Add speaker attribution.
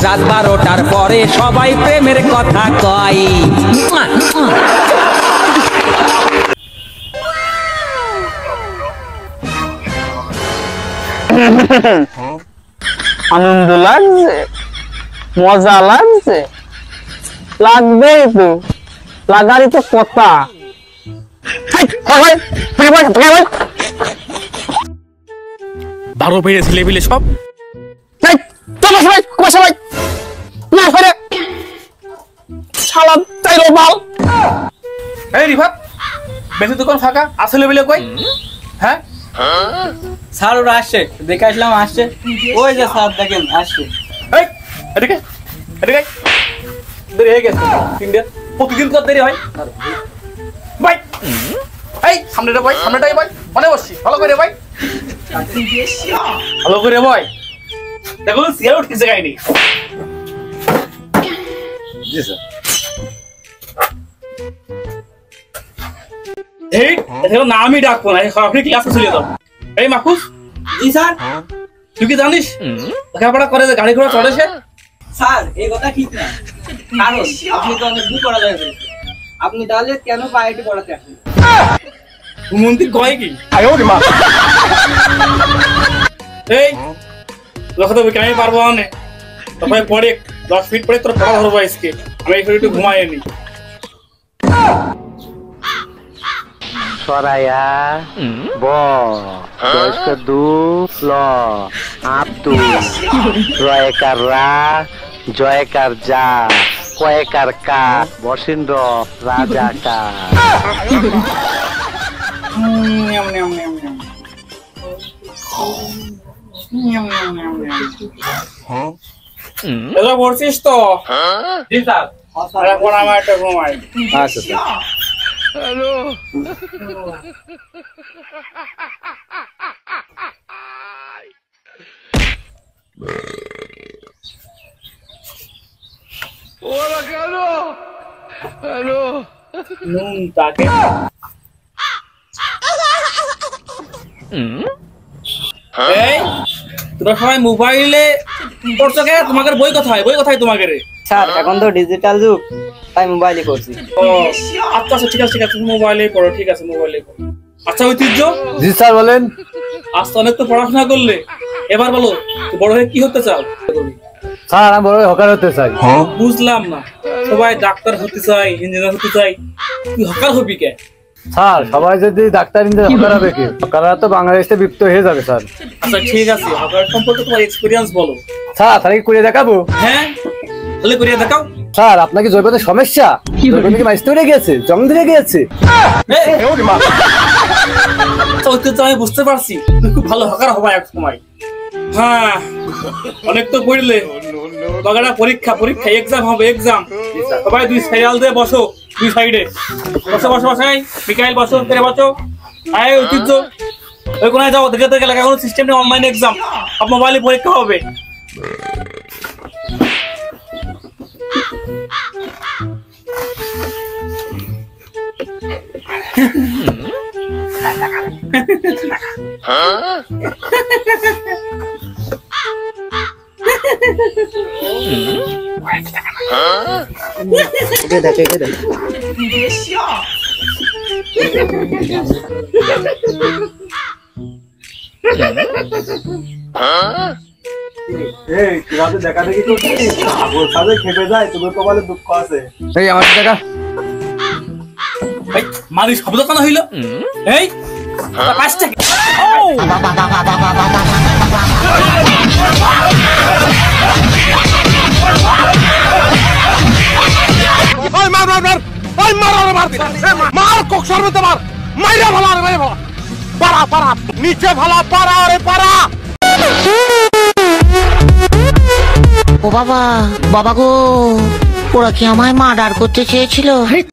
Speaker 1: রাত 12টার পরে সবাই প্রেমের কথা কয়।
Speaker 2: আনন্দ লাগছে, মজা লাগছে, লাগবেই তো, লাগারই তো কথা।
Speaker 3: বারো পেরে ছেলে পেলে সব বেশি দোকান ফাঁকা আসলে বেলে কই? হ্যাঁ
Speaker 4: স্যার ওরা আসছে, দেখে আসলাম আসছে, ওই যে স্যার দেখেন আসছে।
Speaker 3: এদিকে এদিকে দেরি হয়ে গেছে, প্রতিদিন কত দেরি হয় ভাই? এই সামনেটা ভাই, সামনেটাই ভাই, মনে বসছি ভালো করে ভাই, ভালো করে ভাই। দেখুন সিয়ার উঠেছে গাইনি। জি স্যার। এই এটা নামই ডাকবো না, আপনি ক্লাসে চলে যাও। এই মাহফুজ।
Speaker 4: জি স্যার।
Speaker 3: তুই কি জানিস লেখাপড়া করে গাড়ি ঘোড়া চড়ে সে?
Speaker 4: স্যার এই কথা ঠিক না, কারণ আপনি তো অনেক দূর পড়ালেখা করেছেন, আপনি তাহলে কেন পাইটি পড়াতে আসেন?
Speaker 3: মন্ত্রী কয় কি? এই লক্ষ্য তো আমি পারবো না, তারপরে পরে 10 ফিট পরে তোর পড়া ধরবো আজকে, আমি একটু ঘুমাই নি।
Speaker 2: সরায়া ব বয়স্ক দু ল আব্দুল রয়কার রা জয়কার যা কয়কার কা বসিন্দ্র রাজা কা।
Speaker 3: এগুলো পড়ছিস তো? জি স্যার। এখন আমার একটা ঘুমাই। আচ্ছা স্যার। হ্যালো। ওরা কেন? হ্যালো। নুন তাকে। এই তোরা সবাই মোবাইলে পড়ছো কে? তোমাদের বই কোথায়? বই কোথায় তোমাদের?
Speaker 4: স্যার এখন তো ডিজিটাল যুগ, তাই মোবাইলে করছি।
Speaker 3: ও আচ্ছা আচ্ছা ঠিক আছে ঠিক আছে, মোবাইলে পড়ো, ঠিক আছে মোবাইলে পড়ো। আচ্ছা ঐতিহ্য।
Speaker 2: জি স্যার বলেন।
Speaker 3: আজ তো অনেক তো পড়াশোনা করলে, এবার বলো বড় হয়ে কি হতে চাও?
Speaker 2: স্যার আমি বড় হয়ে হকার হতে চাই।
Speaker 3: বুঝলাম না, সবাই ডাক্তার হতে চাই, ইঞ্জিনিয়ার হতে চাই, তুই হকার হবি কে?
Speaker 2: স্যার সবাই যদি ডাক্তার ইঞ্জিনিয়ার হকার হবে কি? হকাররা তো বাংলাদেশে বিলুপ্ত হয়ে যাবে স্যার।
Speaker 3: আচ্ছা ঠিক আছে, হকার সম্পর্কে তোমার এক্সপেরিয়েন্স বলো।
Speaker 2: স্যার তাহলে কি করে দেখাবো?
Speaker 3: হ্যাঁ তাহলে করিয়ে দেখাও।
Speaker 2: স্যার আপনার কি জৈবনের সমস্যা? জৈবন কি মাইস্তে উড়ে গিয়েছে, জং ধরে গিয়েছে?
Speaker 3: ঐতিহ্য আমি বুঝতে পারছি, তুই খুব ভালো হকার হবা এক সময়। হ্যাঁ অনেক তো পড়লে, বাগানা পরীক্ষা পরীক্ষা এক্সাম হবে এক্সাম। সবাই দুই সাইডাল দিয়ে বসো, দুই সাইডে বসো বসো বসাই। মিকাইল বসো, তেরে বসো। আয় ঐতিহ্য ওই কোনায় যাও, দেখে দেখে লেখা কোনো সিস্টেম নেই, অনলাইন এক্সাম, সব মোবাইলে পরীক্ষা হবে।
Speaker 2: দেখা দেখি খেপে যায়, তুমি কপালে দুঃখ আছে। এই আমার দেখা
Speaker 3: মারি শব্দ কেন হইল? এই পাঁচটা নিচে ভালা পারা, আরে পারা।
Speaker 5: ও বাবা, বাবা গো, ওরা কি আমায় মার্ডার করতে চেয়েছিল?